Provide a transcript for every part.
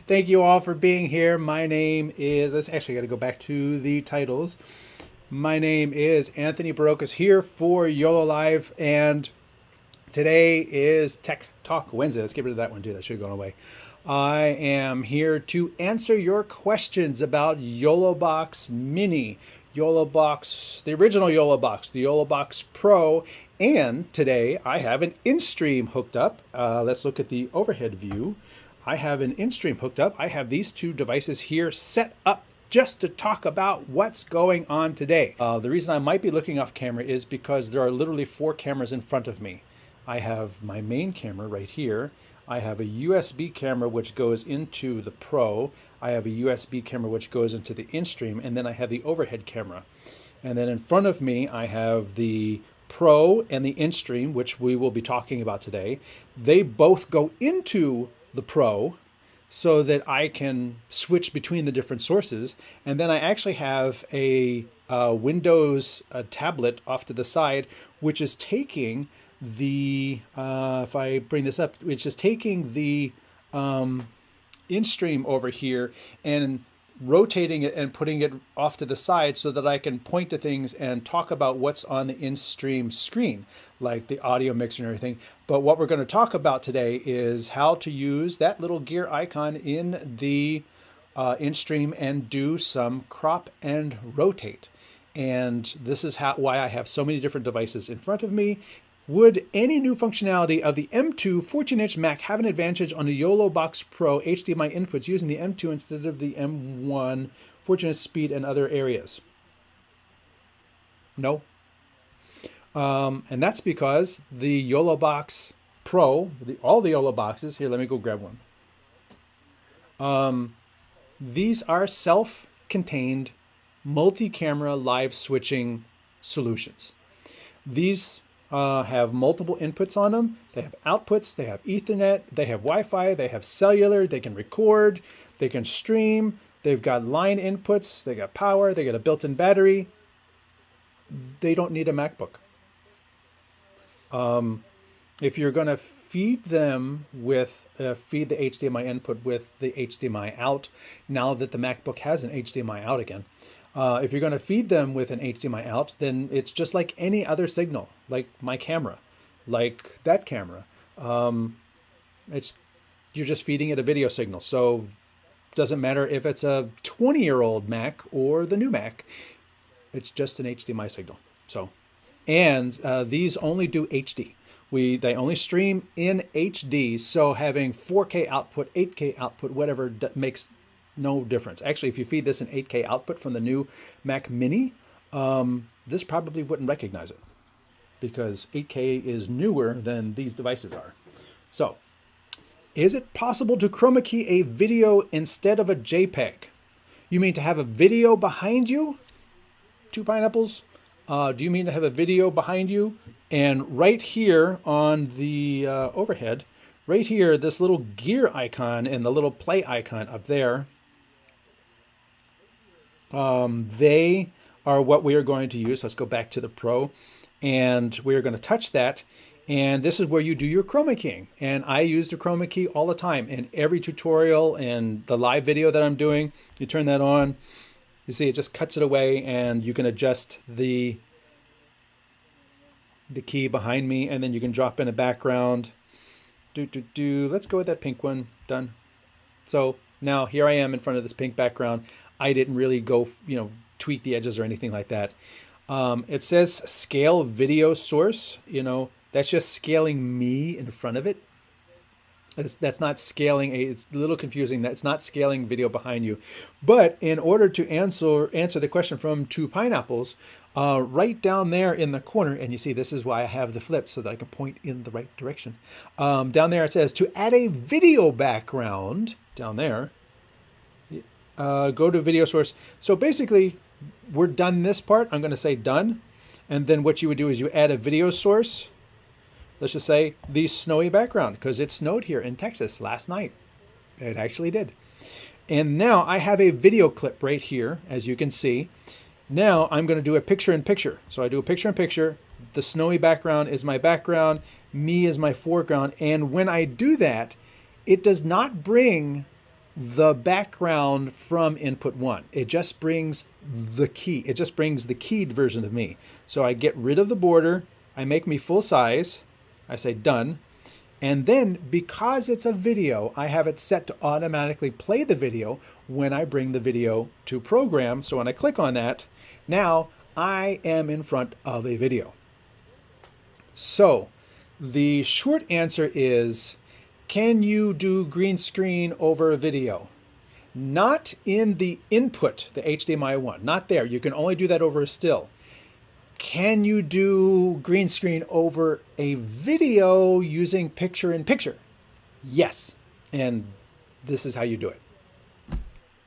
Thank you all for being here. My name is, let's actually got to go back to the titles. My name is Anthony Barocas here for YoloLiv, and today is Tech Talk Wednesday. Let's get rid of that one too. That should have gone away. I am here to answer your questions about YoloBox Mini, YoloBox, the original YoloBox, the YoloBox Pro, and today I have an Instream hooked up. Let's look at the overhead view. I have an Instream hooked up. I have these two devices here set up just to talk about what's going on today. The reason I might be looking off camera is because there are literally 4 cameras in front of me. I have my main camera right here. I have a USB camera which goes into the Pro. I have a USB camera which goes into the Instream, and then I have the overhead camera. And then in front of me, I have the Pro and the Instream, which we will be talking about today. They both go into the Pro so that I can switch between the different sources. And then I actually have a Windows tablet off to the side, which is taking the, if I bring this up, which is taking the Instream over here and rotating it and putting it off to the side so that I can point to things and talk about what's on the Instream screen, like the audio mixer and everything. But what we're going to talk about today is how to use that little gear icon in the Instream and do some crop and rotate. And this is why I have so many different devices in front of me. Would any new functionality of the M2 14-inch Mac have an advantage on the YoloBox Pro HDMI inputs using the M2 instead of the M1, 14-inch speed and other areas? No. And that's because the YoloBox Pro, all the YoloBoxes, here, let me go grab one. These are self-contained multi-camera live switching solutions. These have multiple inputs on them. They have outputs, they have Ethernet, they have Wi-Fi, they have cellular, they can record, they can stream, they've got line inputs, they got power, they got a built-in battery. They don't need a MacBook. If you're going to feed them with, feed the HDMI input with the HDMI out, now that the MacBook has an HDMI out again, if you're going to feed them with an HDMI out, then it's just like any other signal, like my camera, like that camera. You're just feeding it a video signal. So it doesn't matter if it's a 20-year-old Mac or the new Mac, it's just an HDMI signal. So, and these only do HD. They only stream in HD. So having 4K output, 8K output, whatever makes no difference. Actually, if you feed this an 8K output from the new Mac Mini, this probably wouldn't recognize it because 8K is newer than these devices are. So, is it possible to chroma key a video instead of a JPEG? You mean to have a video behind you? 2 pineapples? Do you mean to have a video behind you? And right here on the overhead, right here, this little gear icon and the little play icon up there, they are what we are going to use. Let's go back to the Pro, and we are going to touch that. And this is where you do your chroma keying. And I use the chroma key all the time in every tutorial and the live video that I'm doing. You turn that on, you see it just cuts it away, and you can adjust the key behind me, and then you can drop in a background. Let's go with that pink one. Done. So now here I am in front of this pink background. I didn't really go, tweak the edges or anything like that. It says scale video source. That's just scaling me in front of it. That's not scaling. It's a little confusing. That's not scaling video behind you. But in order to answer the question from 2 pineapples, right down there in the corner, and you see this is why I have the flip so that I can point in the right direction. Down there it says to add a video background. Down there, go to video source. So basically, we're done this part. I'm going to say done, and then what you would do is you add a video source. Let's just say the snowy background, because it snowed here in Texas last night. It actually did. And now I have a video clip right here, as you can see. Now I'm going to do a picture-in-picture. So I do a picture-in-picture. The snowy background is my background. Me is my foreground. And when I do that, it does not bring the background from input 1. It just brings the key. It just brings the keyed version of me. So I get rid of the border. I make me full size. I say done. And then because it's a video, I have it set to automatically play the video when I bring the video to program. So when I click on that, now I am in front of a video. So the short answer is, can you do green screen over a video? Not in the input, the HDMI one, not there. You can only do that over a still. Can you do green screen over a video using picture-in-picture? Yes, and this is how you do it.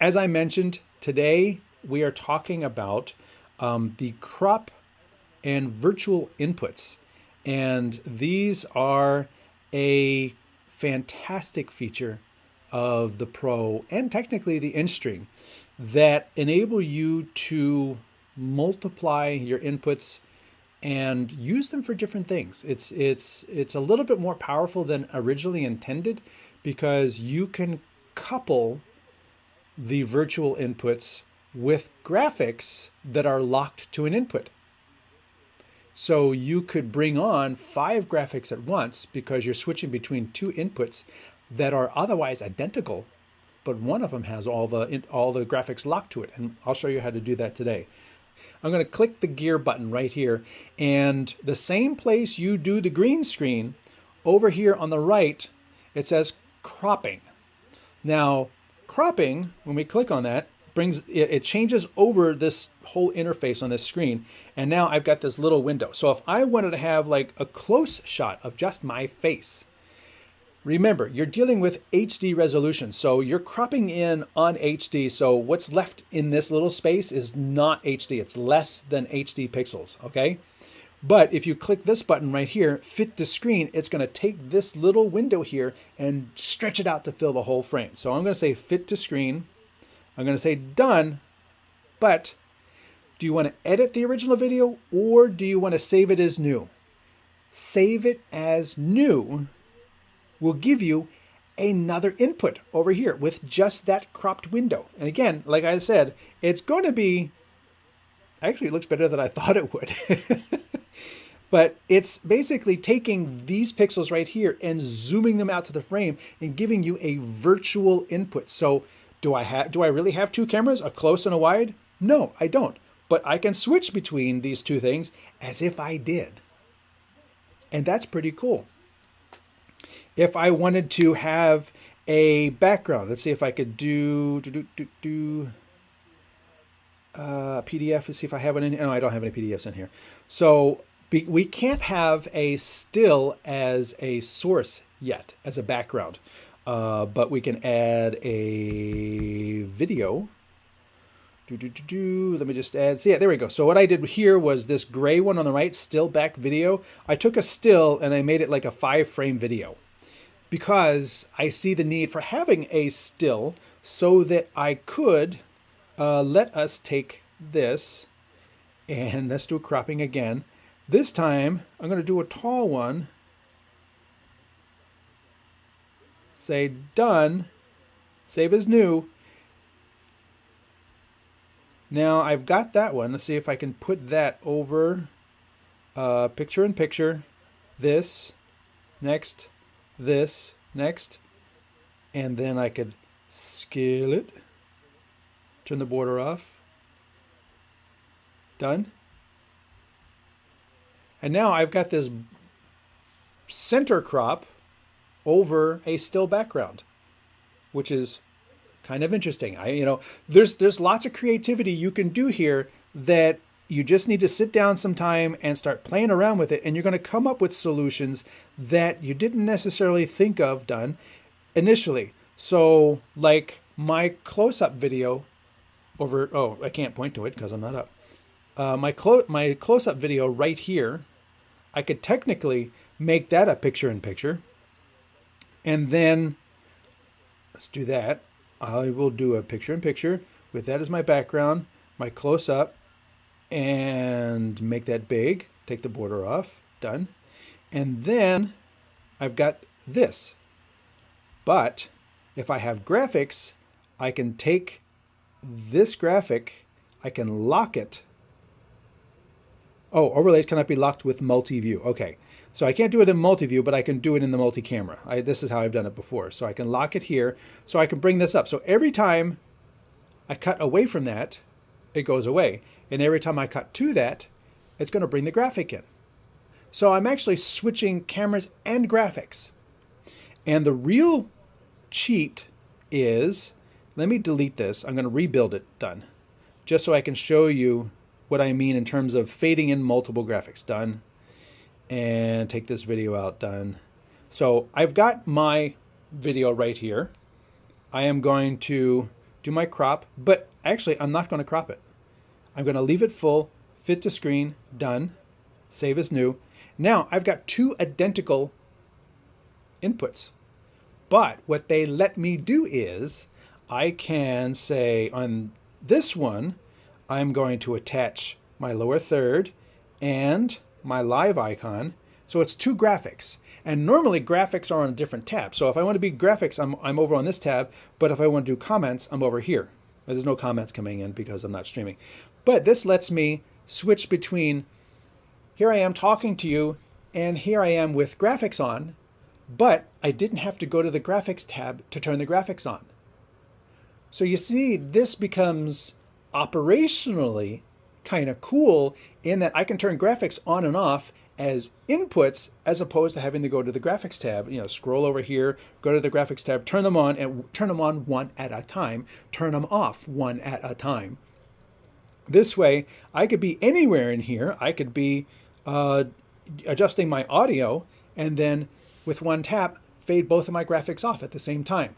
As I mentioned, today we are talking about the crop and virtual inputs. And these are a fantastic feature of the Pro and technically the Instream that enable you to multiply your inputs and use them for different things. It's a little bit more powerful than originally intended because you can couple the virtual inputs with graphics that are locked to an input. So you could bring on 5 graphics at once because you're switching between 2 inputs that are otherwise identical, but one of them has all the graphics locked to it. And I'll show you how to do that today. I'm going to click the gear button right here, and the same place you do the green screen, over here on the right, it says cropping. Now, cropping, when we click on that, it changes over this whole interface on this screen, and now I've got this little window. So if I wanted to have like a close shot of just my face, remember, you're dealing with HD resolution, so you're cropping in on HD, so what's left in this little space is not HD. It's less than HD pixels, okay? But if you click this button right here, fit to screen, it's going to take this little window here and stretch it out to fill the whole frame. So I'm going to say fit to screen. I'm going to say done, but do you want to edit the original video or do you want to save it as new? Save it as new will give you another input over here with just that cropped window. And again, like I said, it's going to be, actually it looks better than I thought it would. But it's basically taking these pixels right here and zooming them out to the frame and giving you a virtual input. So do I really have 2 cameras, a close and a wide? No, I don't. But I can switch between these 2 things as if I did. And that's pretty cool. If I wanted to have a background, let's see if I could do PDF. Let's see if I have it in here. No, I don't have any PDFs in here. So we can't have a still as a source yet, as a background. But we can add a video. Let me just add. So yeah, there we go. So what I did here was this gray one on the right, still back video. I took a still and I made it like a 5-frame video because I see the need for having a still so that I could let us take this and let's do a cropping again. This time I'm going to do a tall one. Say done, save as new. Now I've got that one. Let's see if I can put that over picture in picture, this, next, this, next, and then I could scale it, turn the border off, done. And now I've got this center crop over a still background, which is kind of interesting. There's lots of creativity you can do here that you just need to sit down sometime and start playing around with it, and you're going to come up with solutions that you didn't necessarily think of done initially. So like my close-up video over, oh, I can't point to it because I'm not up. My close-up video right here, I could technically make that a picture-in-picture. And then let's do that. I will do a picture-in-picture with that as my background, my close-up, and make that big. Take the border off. Done. And then I've got this. But If I have graphics, I can take this graphic, I can lock it. Oh, overlays cannot be locked with multi-view. Okay, so I can't do it in multi-view, but I can do it in the multi-camera. This is how I've done it before. So I can lock it here, so I can bring this up. So every time I cut away from that, it goes away. And every time I cut to that, it's going to bring the graphic in. So I'm actually switching cameras and graphics. And the real cheat is, let me delete this. I'm going to rebuild it, done. Just so I can show you what I mean in terms of fading in multiple graphics, done. And take this video out, done. So I've got my video right here. I am going to do my crop, but actually I'm not going to crop it. I'm going to leave it full, fit to screen, done, save as new. Now I've got two identical inputs, but what they let me do is I can say on this one, I'm going to attach my lower third and my live icon. So it's two graphics. And normally graphics are on a different tab. So if I want to be graphics, I'm over on this tab. But if I want to do comments, I'm over here. There's no comments coming in because I'm not streaming. But this lets me switch between, here I am talking to you, and here I am with graphics on. But I didn't have to go to the graphics tab to turn the graphics on. So you see, this becomes operationally kind of cool in that I can turn graphics on and off as inputs as opposed to having to go to the graphics tab, scroll over here, go to the graphics tab, turn them on and turn them on one at a time, turn them off one at a time. This way, I could be anywhere in here. I could be adjusting my audio and then with one tap, fade both of my graphics off at the same time,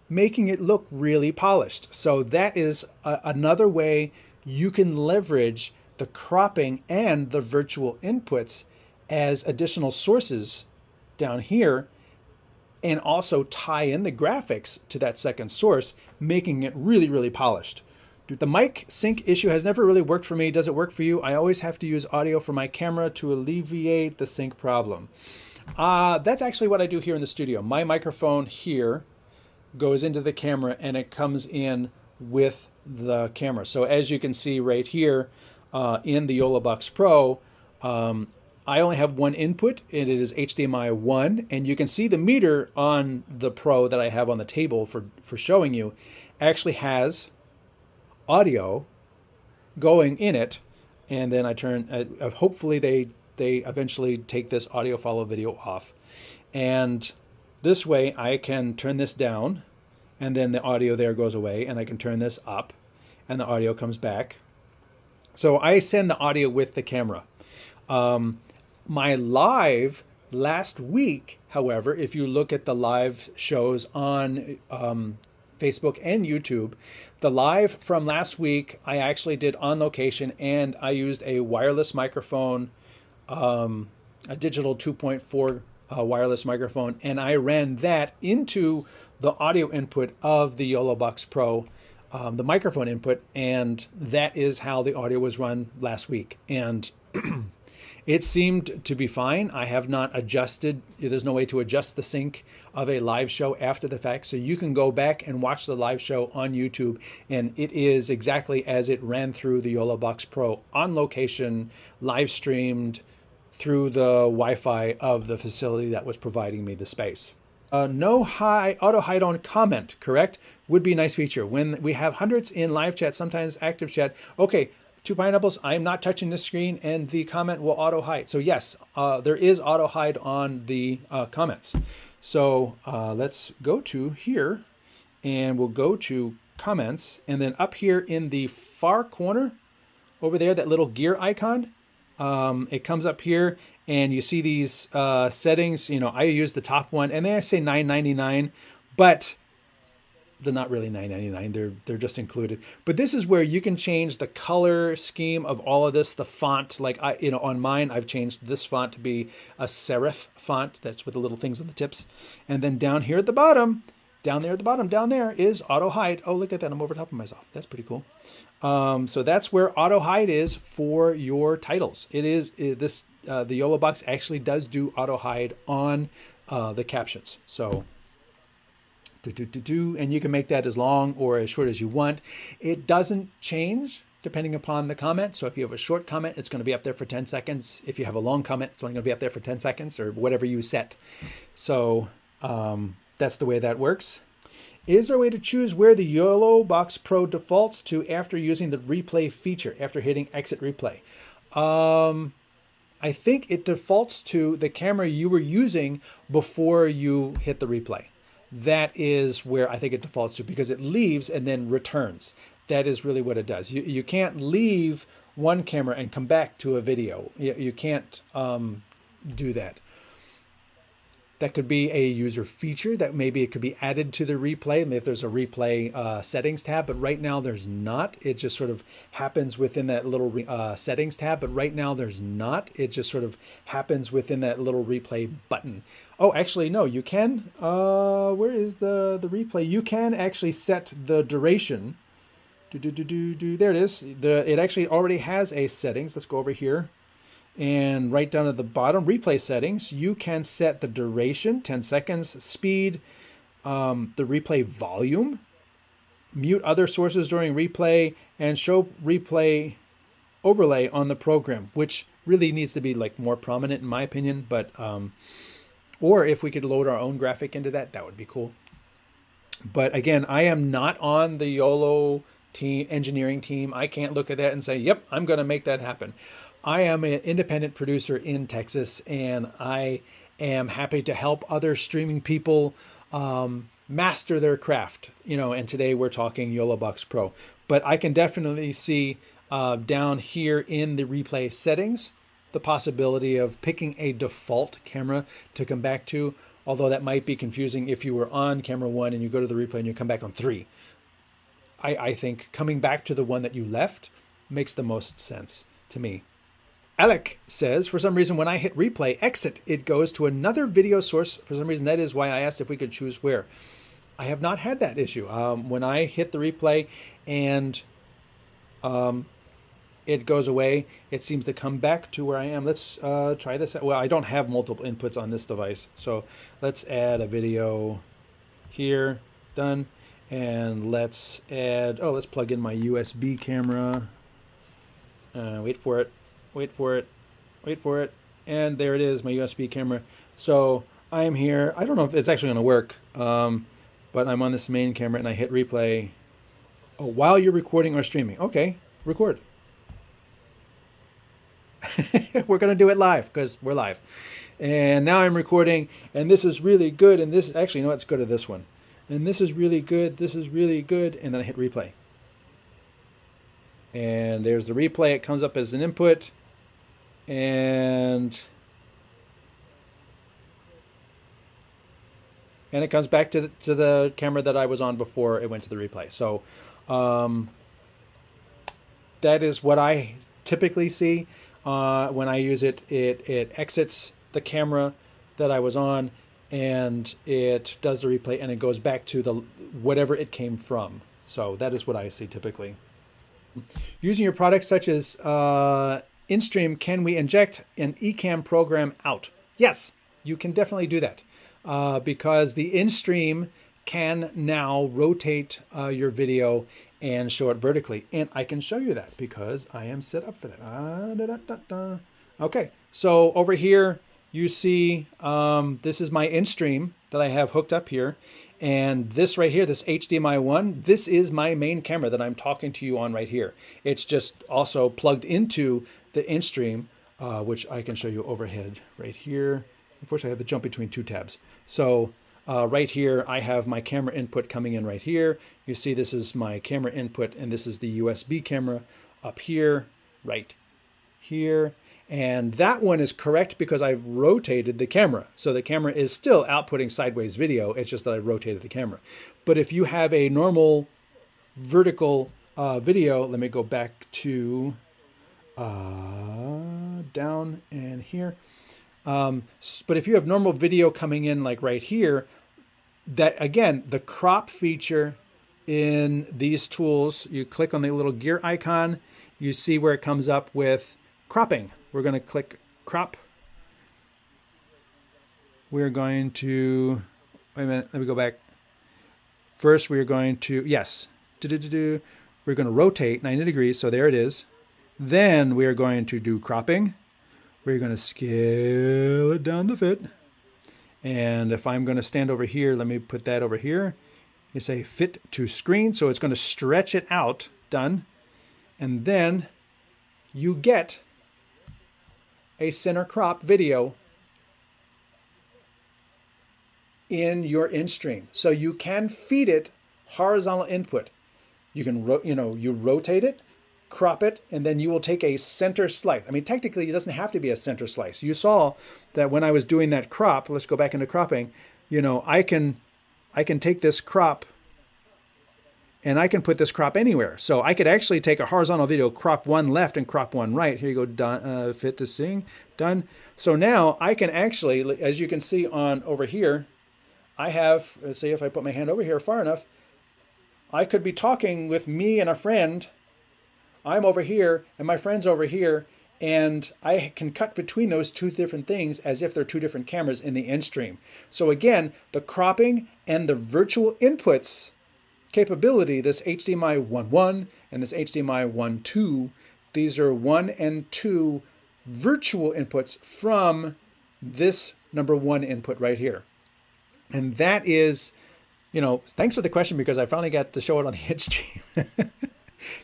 making it look really polished. So that is another way you can leverage the cropping and the virtual inputs as additional sources down here, and also tie in the graphics to that second source, making it really, really polished. The mic sync issue has never really worked for me. Does it work for you? I always have to use audio from my camera to alleviate the sync problem. That's actually what I do here in the studio. My microphone here goes into the camera and it comes in with the camera. So as you can see right here in the YoloBox Pro, I only have one input and it is HDMI 1, and you can see the meter on the Pro that I have on the table for showing you actually has audio going in it, and then I turn, hopefully they eventually take this audio follow video off, and this way I can turn this down and then the audio there goes away, and I can turn this up and the audio comes back. So I send the audio with the camera. My live last week, however, if you look at the live shows on Facebook and YouTube, the live from last week I actually did on location, and I used a wireless microphone, a digital 2.4 wireless microphone, and I ran that into the audio input of the YoloBox Pro, the microphone input, and that is how the audio was run last week. And it seemed to be fine. I have not adjusted. There's no way to adjust the sync of a live show after the fact. So you can go back and watch the live show on YouTube, and it is exactly as it ran through the YoloBox Pro on location, live streamed through the Wi-Fi of the facility that was providing me the space. No auto hide on comment, correct? Would be a nice feature. When we have hundreds in live chat, sometimes active chat. Okay, Two Pineapples, I am not touching the screen and the comment will auto hide. So yes, there is auto hide on the comments. So let's go to here and we'll go to comments, and then up here in the far corner over there, that little gear icon, it comes up here and you see these settings. You know, I use the top one, and then I say $9.99, but they're not really $9.99. They're just included. But this is where you can change the color scheme of all of this, the font. Like on mine, I've changed this font to be a serif font. That's with the little things on the tips. And then down here at the bottom, down there is auto hide. Oh, look at that! I'm over top of myself. That's pretty cool. So that's where auto hide is for your titles. The YoloBox actually does do auto hide on the captions. So and you can make that as long or as short as you want. It doesn't change depending upon the comment. So if you have a short comment, it's going to be up there for 10 seconds. If you have a long comment, it's only going to be up there for 10 seconds or whatever you set. So that's the way that works. Is there a way to choose where the YoloBox Pro defaults to after using the replay feature, after hitting exit replay? I think it defaults to the camera you were using before you hit the replay. That is where I think it defaults to, because it leaves and then returns. That is really what it does. You can't leave one camera and come back to a video. You can't do that. That could be a user feature that maybe it could be added to the replay. Maybe if there's a replay settings tab, but right now there's not. It just sort of happens within that little settings tab, but right now there's not. It just sort of happens within that little replay button. Oh, actually, no, you can. Where is the replay? You can actually set the duration. There it is. It actually already has a settings. Let's go over here. And right down at the bottom, replay settings, you can set the duration, 10 seconds, speed, the replay volume, mute other sources during replay, and show replay overlay on the program, which really needs to be like more prominent in my opinion. But or if we could load our own graphic into that, that would be cool. But again, I am not on the YOLO team, engineering team. I can't look at that and say, yep, I'm going to make that happen. I am an independent producer in Texas, and I am happy to help other streaming people master their craft, you know, and today we're talking YoloBox Pro. But I can definitely see down here in the replay settings the possibility of picking a default camera to come back to, although that might be confusing if you were on camera 1 and you go to the replay and you come back on 3. I think coming back to the one that you left makes the most sense to me. Alec says, for some reason, when I hit replay, exit, it goes to another video source. For some reason, that is why I asked if we could choose where. I have not had that issue. When I hit the replay and it goes away, it seems to come back to where I am. Let's try this. Well, I don't have multiple inputs on this device. So let's add a video here. Done. And let's add, let's plug in my USB camera. Wait for it. Wait for it, wait for it, and there it is, my USB camera. So I am here. I don't know if it's actually going to work, but I'm on this main camera and I hit replay. Oh, while you're recording or streaming. Okay, record. We're going to do it live because we're live. And now I'm recording, and this is really good. And this, actually, no, let's go to this one. And this is really good. This is really good. And then I hit replay. And there's the replay. It comes up as an input. And it comes back to the camera that I was on before it went to the replay. So that is what I typically see when I use it. It exits the camera that I was on, and it does the replay, and it goes back to the whatever it came from. So that is what I see typically. Using your products such as Instream, can we inject an Ecamm program out? Yes, you can definitely do that because the Instream can now rotate your video and show it vertically. And I can show you that because I am set up for that. Okay, so over here you see this is my Instream that I have hooked up here. And this right here, this HDMI 1, this is my main camera that I'm talking to you on right here. It's just also plugged into the Instream, which I can show you overhead right here. Unfortunately, I have to jump between two tabs. So right here, I have my camera input coming in right here. You see this is my camera input, and this is the USB camera up here, right here. And that one is correct because I've rotated the camera. So the camera is still outputting sideways video. It's just that I've rotated the camera. But if you have a normal vertical video, let me go back to down and here. But if you have normal video coming in like right here, that again, the crop feature in these tools, you click on the little gear icon, you see where it comes up with cropping. We're going to click crop. We're going to, wait a minute, let me go back. First, we're going to, yes, we're going to rotate 90 degrees. So there it is. Then we are going to do cropping. We're going to scale it down to fit. And if I'm going to stand over here, let me put that over here. You say fit to screen. So it's going to stretch it out. Done. And then you get a center crop video in your Instream. So you can feed it horizontal input. You can, you rotate it, crop it, and then you will take a center slice. I mean, technically, it doesn't have to be a center slice. You saw that when I was doing that crop, let's go back into cropping, I can take this crop and I can put this crop anywhere. So I could actually take a horizontal video, crop one left and crop one right. Here you go, done, fit to sing, done. So now I can actually, as you can see on over here, I have, let's see if I put my hand over here far enough, I could be talking with me and a friend. I'm over here and my friend's over here, and I can cut between those two different things as if they're two different cameras in the Instream. So again, the cropping and the virtual inputs capability, this HDMI 1.1 and this HDMI 1.2, these are 1 and 2 virtual inputs from this number 1 input right here. And that is, thanks for the question, because I finally got to show it on the Instream.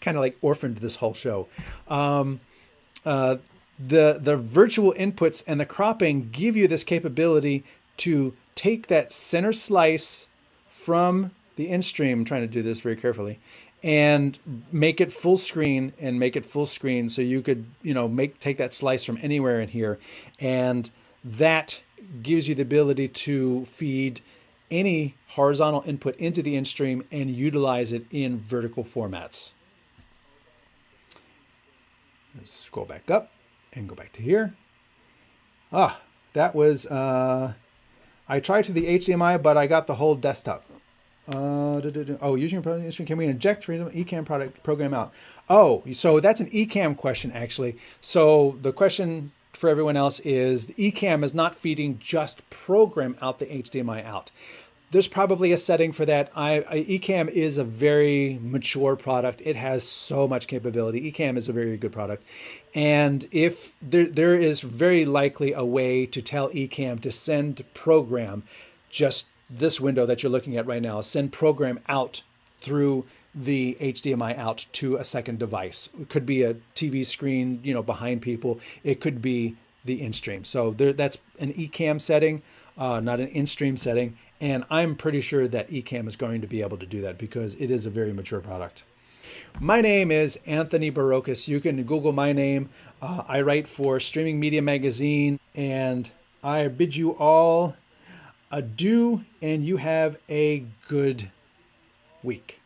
Kind of like orphaned this whole show. The virtual inputs and the cropping give you this capability to take that center slice from the Instream. I'm trying to do this very carefully, and make it full screen so you could, take that slice from anywhere in here. And that gives you the ability to feed any horizontal input into the Instream and utilize it in vertical formats. Let's scroll back up and go back to here. That was, I tried to the HDMI, but I got the whole desktop. Using your program Instream, can we inject Ecamm product program out? Oh, so that's an Ecamm question, actually. So the question for everyone else is, the Ecamm is not feeding just program out the HDMI out. There's probably a setting for that. Ecamm is a very mature product. It has so much capability. Ecamm is a very good product. And if there is very likely a way to tell Ecamm to send program, just this window that you're looking at right now, send program out through the HDMI out to a second device. It could be a TV screen, behind people. It could be the Instream. So that's an Ecamm setting, not an Instream setting. And I'm pretty sure that Ecamm is going to be able to do that because it is a very mature product. My name is Anthony Barocas. You can Google my name. I write for Streaming Media Magazine, and I bid you all adieu, and you have a good week.